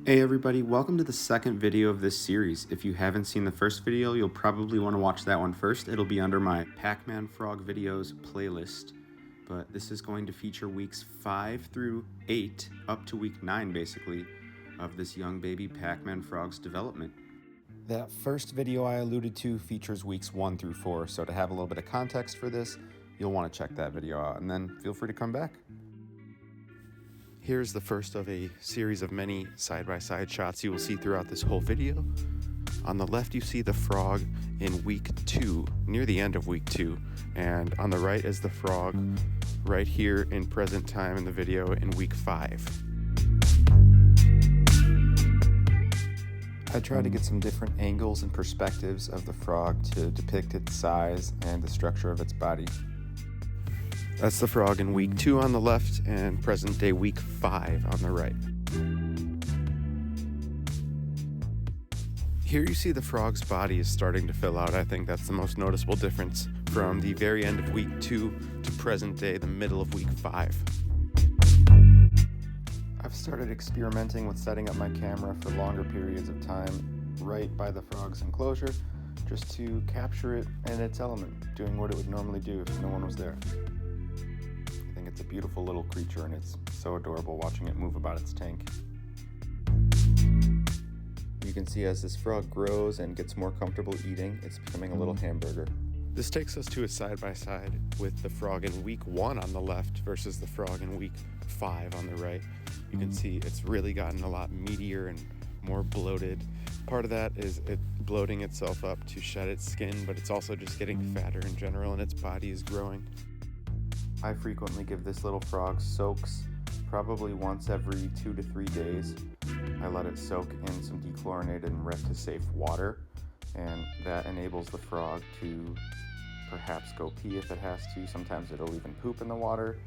Hey everybody, welcome to the second video of this series. If you haven't seen the first video, you'll probably want to watch that one first. It'll be under my Pac-Man Frog videos playlist. But this is going to feature weeks 5 through 8, up to week 9 basically, of this young baby Pac-Man Frog's development. That first video I alluded to features weeks 1 through 4, so to have a little bit of context for this, you'll want to check that video out, and then feel free to come back. Here's the first of a series of many side-by-side shots you will see throughout this whole video. On the left, you see the frog in week 2, near the end of week 2. And on the right is the frog right here in present time in the video in week 5. I tried to get some different angles and perspectives of the frog to depict its size and the structure of its body. That's the frog in week 2 on the left and present day week 5 on the right. Here you see the frog's body is starting to fill out. I think that's the most noticeable difference from the very end of week 2 to present day, the middle of week 5. I've started experimenting with setting up my camera for longer periods of time right by the frog's enclosure, just to capture it in its element, doing what it would normally do if no one was there. It's a beautiful little creature, and it's so adorable watching it move about its tank. You can see as this frog grows and gets more comfortable eating, it's becoming a little hamburger. This takes us to a side-by-side with the frog in week 1 on the left versus the frog in week 5 on the right. You can see it's really gotten a lot meatier and more bloated. Part of that is it bloating itself up to shed its skin, but it's also just getting fatter in general, and its body is growing. I frequently give this little frog soaks, probably once every 2 to 3 days. I let it soak in some dechlorinated and recti-safe water, and that enables the frog to perhaps go pee if it has to. Sometimes it'll even poop in the water.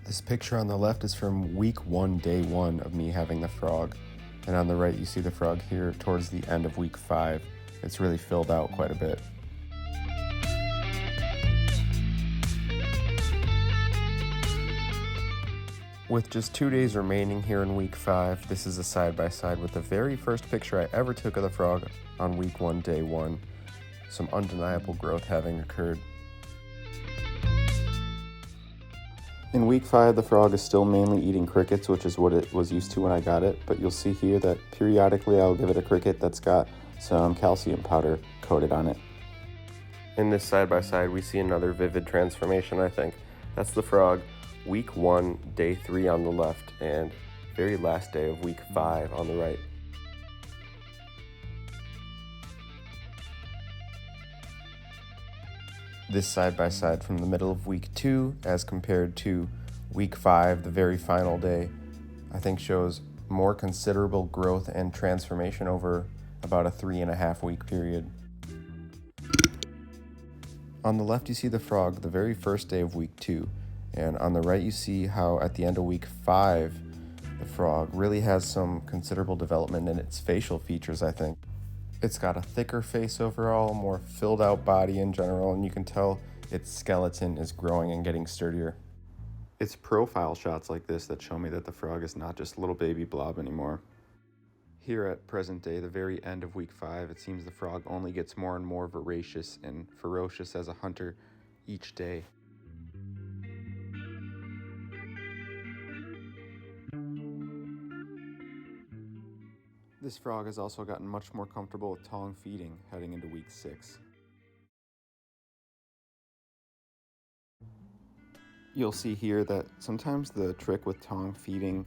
This picture on the left is from week 1, day 1 of me having the frog, and on the right you see the frog here towards the end of week 5. It's really filled out quite a bit. With just 2 days remaining here in week 5, this is a side-by-side with the very first picture I ever took of the frog on week 1, day 1. Some undeniable growth having occurred. In week 5, the frog is still mainly eating crickets, which is what it was used to when I got it, but you'll see here that periodically I'll give it a cricket that's got some calcium powder coated on it. In this side-by-side, we see another vivid transformation, I think. That's the frog. Week 1, day 3 on the left, and very last day of week 5 on the right. This side-by-side from the middle of week 2 as compared to week 5, the very final day, I think shows more considerable growth and transformation over about a 3.5 week period. On the left you see the frog the very first day of week 2. And on the right, you see how at the end of week 5, the frog really has some considerable development in its facial features, I think. It's got a thicker face overall, more filled out body in general, and you can tell its skeleton is growing and getting sturdier. It's profile shots like this that show me that the frog is not just a little baby blob anymore. Here at present day, the very end of week 5, it seems the frog only gets more and more voracious and ferocious as a hunter each day. This frog has also gotten much more comfortable with tongue feeding heading into week 6. You'll see here that sometimes the trick with tongue feeding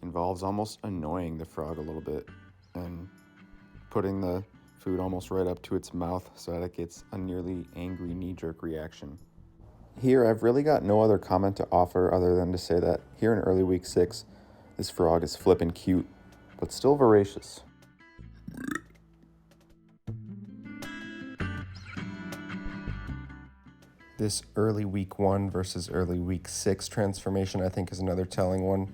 involves almost annoying the frog a little bit and putting the food almost right up to its mouth so that it gets a nearly angry knee-jerk reaction. Here I've really got no other comment to offer other than to say that here in early week 6, this frog is flippin' cute, but still voracious. This early week 1 versus early week 6 transformation I think is another telling one.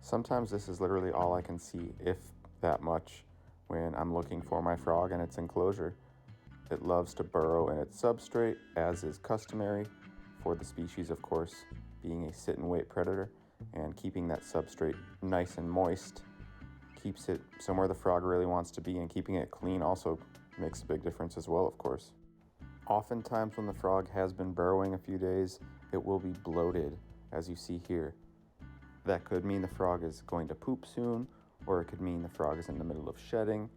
Sometimes this is literally all I can see, if that much, when I'm looking for my frog in its enclosure. It loves to burrow in its substrate, as is customary for the species, of course, being a sit-and-wait predator and keeping that substrate nice and moist keeps it somewhere the frog really wants to be, and keeping it clean also makes a big difference as well, of course. Oftentimes when the frog has been burrowing a few days, it will be bloated, as you see here. That could mean the frog is going to poop soon, or it could mean the frog is in the middle of shedding,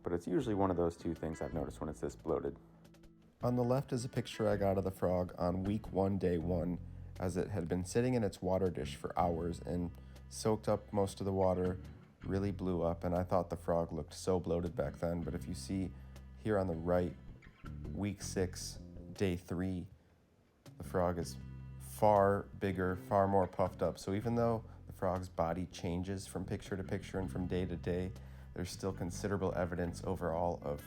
but it's usually one of those two things I've noticed when it's this bloated. On the left is a picture I got of the frog on week 1, day 1, as it had been sitting in its water dish for hours and soaked up most of the water, really blew up, and I thought the frog looked so bloated back then. But if you see here on the right, week 6, day 3, the frog is far bigger, far more puffed up. So even though the frog's body changes from picture to picture and from day to day, there's still considerable evidence overall of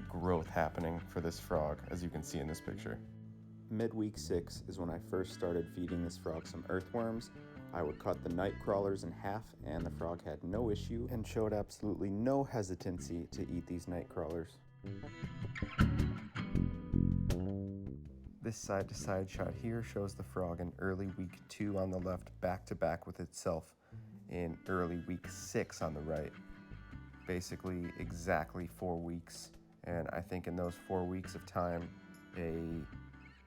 growth happening for this frog, as you can see in this picture. Mid-week 6 is when I first started feeding this frog some earthworms. I would cut the night crawlers in half, and the frog had no issue and showed absolutely no hesitancy to eat these night crawlers. This side-to-side shot here shows the frog in early week 2 on the left, back to back with itself in early week 6 on the right. Basically exactly 4 weeks, and I think in those 4 weeks of time, a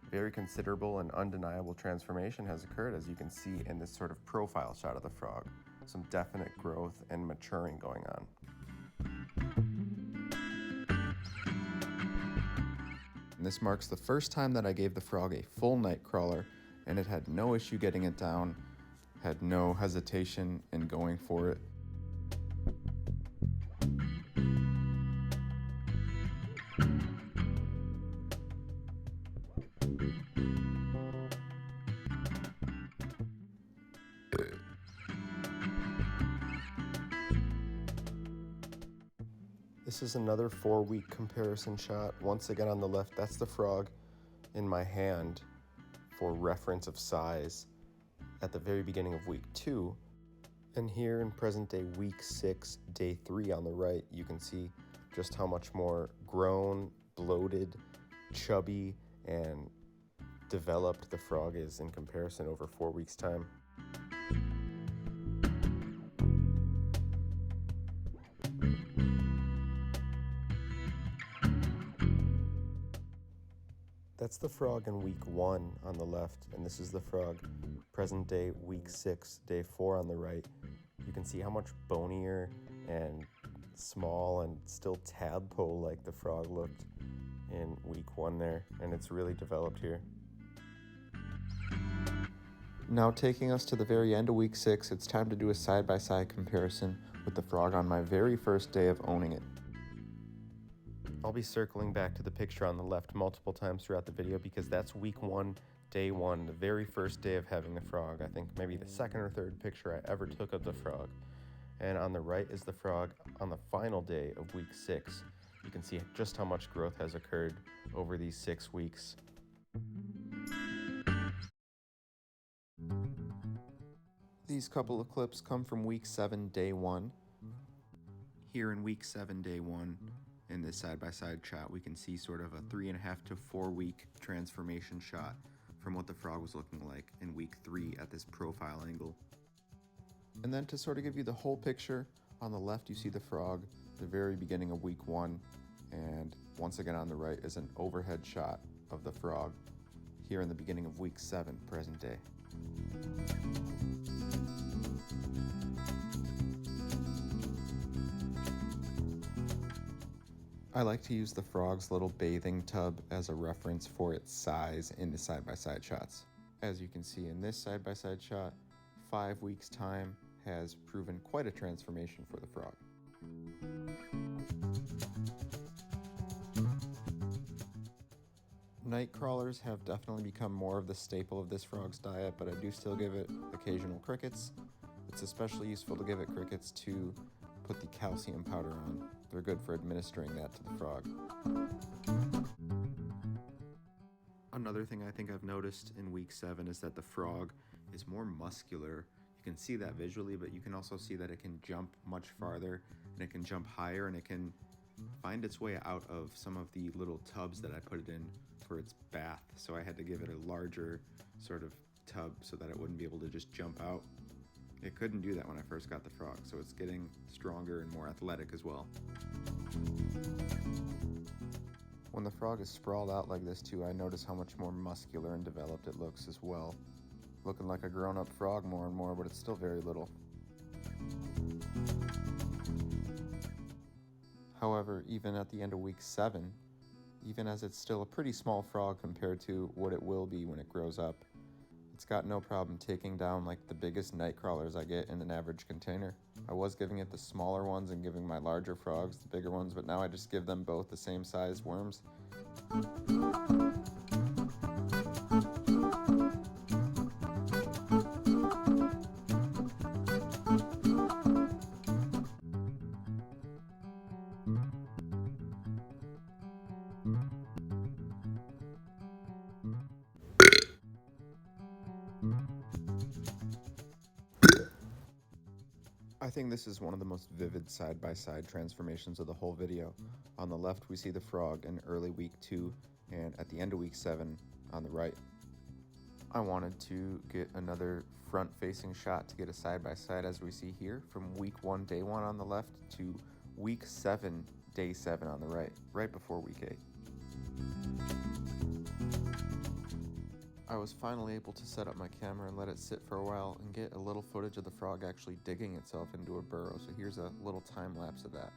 very considerable and undeniable transformation has occurred, as you can see in this sort of profile shot of the frog. Some definite growth and maturing going on. And this marks the first time that I gave the frog a full night crawler, and it had no issue getting it down, had no hesitation in going for it. This is another 4-week comparison shot. Once again on the left, that's the frog in my hand for reference of size at the very beginning of week 2. And here in present day week 6, day 3 on the right, you can see just how much more grown, bloated, chubby, and developed the frog is in comparison over 4 weeks' time. That's the frog in week 1 on the left, and this is the frog present day week 6, day 4 on the right. You can see how much bonier and small and still tadpole-like the frog looked in week 1 there, and it's really developed here. Now taking us to the very end of week 6, it's time to do a side-by-side comparison with the frog on my very first day of owning it. I'll be circling back to the picture on the left multiple times throughout the video because that's week 1, day 1, the very first day of having the frog. I think maybe the second or third picture I ever took of the frog. And on the right is the frog on the final day of week 6. You can see just how much growth has occurred over these 6 weeks. These couple of clips come from week 7, day 1. Here in week 7, day 1, in this side-by-side shot, we can see sort of a 3.5 to 4 week transformation shot from what the frog was looking like in week 3 at this profile angle. And then to sort of give you the whole picture, on the left you see the frog at the very beginning of week 1, and once again on the right is an overhead shot of the frog here in the beginning of week 7, present day. I like to use the frog's little bathing tub as a reference for its size in the side-by-side shots. As you can see in this side-by-side shot, 5 weeks' time has proven quite a transformation for the frog. Night crawlers have definitely become more of the staple of this frog's diet, but I do still give it occasional crickets. It's especially useful to give it crickets to put the calcium powder on. They're good for administering that to the frog. Another thing I think I've noticed in week 7 is that the frog is more muscular. You can see that visually, but you can also see that it can jump much farther, and it can jump higher, and it can find its way out of some of the little tubs that I put it in for its bath. So I had to give it a larger sort of tub so that it wouldn't be able to just jump out. It couldn't do that when I first got the frog, so it's getting stronger and more athletic as well. When the frog is sprawled out like this too, I notice how much more muscular and developed it looks as well. Looking like a grown-up frog more and more, but it's still very little. However, even at the end of week 7, even as it's still a pretty small frog compared to what it will be when it grows up, it's got no problem taking down like the biggest night crawlers I get in an average container. I was giving it the smaller ones and giving my larger frogs the bigger ones, but now I just give them both the same size worms. I think this is one of the most vivid side-by-side transformations of the whole video. On the left we see the frog in early week 2 and at the end of week 7 on the right. I wanted to get another front-facing shot to get a side-by-side as we see here from week 1 day 1 on the left to week 7 day 7 on the right before week 8. I was finally able to set up my camera and let it sit for a while and get a little footage of the frog actually digging itself into a burrow, so here's a little time lapse of that.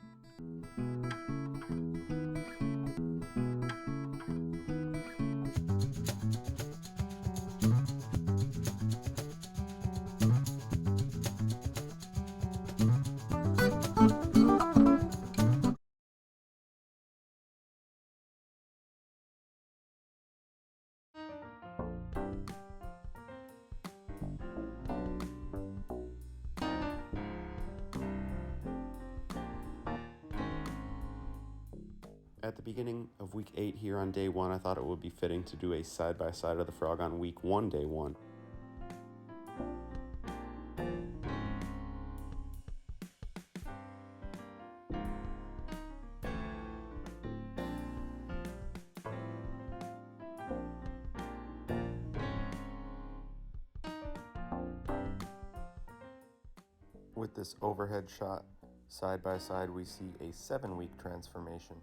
At the beginning of week 8 here on day 1, I thought it would be fitting to do a side-by-side of the frog on week 1 day 1. With this overhead shot, side by side, we see a 7-week transformation.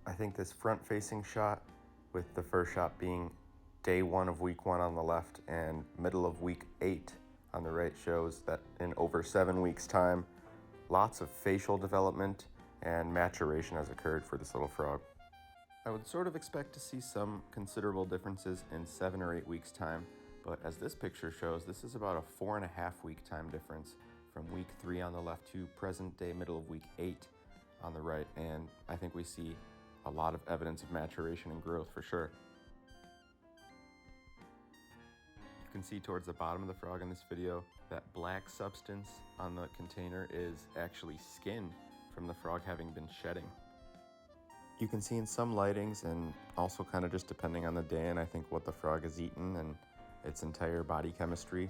I think this front-facing shot, with the first shot being day 1 of week 1 on the left and middle of week 8 on the right, shows that in over 7 weeks' time, lots of facial development and maturation has occurred for this little frog. I would sort of expect to see some considerable differences in 7 or 8 weeks' time, but as this picture shows, this is about a 4.5 week time difference from week 3 on the left to present day middle of week 8 on the right, and I think we see a lot of evidence of maturation and growth for sure. You can see towards the bottom of the frog in this video, that black substance on the container is actually skin from the frog having been shedding. You can see in some lightings, and also kind of just depending on the day and I think what the frog has eaten and its entire body chemistry,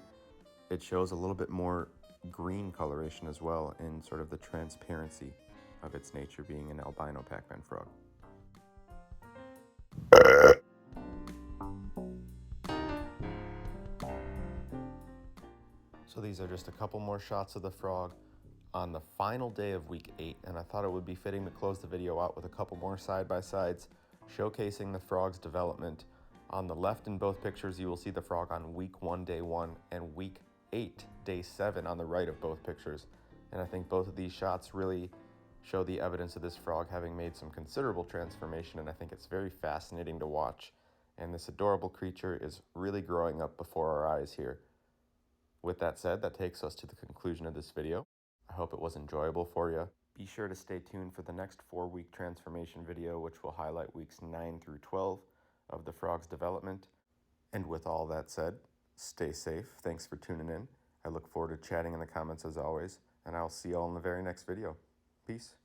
it shows a little bit more green coloration as well in sort of the transparency of its nature, being an albino Pacman frog. So these are just a couple more shots of the frog on the final day of week 8, and I thought it would be fitting to close the video out with a couple more side-by-sides showcasing the frog's development. On the left in both pictures, you will see the frog on week 1 day 1 and week 8 day 7 on the right of both pictures, and I think both of these shots really show the evidence of this frog having made some considerable transformation, and I think it's very fascinating to watch, and this adorable creature is really growing up before our eyes here. With that said, that takes us to the conclusion of this video. I hope it was enjoyable for you. Be sure to stay tuned for the next 4-week transformation video, which will highlight weeks 9 through 12 of the frog's development. And with all that said, stay safe. Thanks for tuning in. I look forward to chatting in the comments as always, and I'll see you all in the very next video. Peace.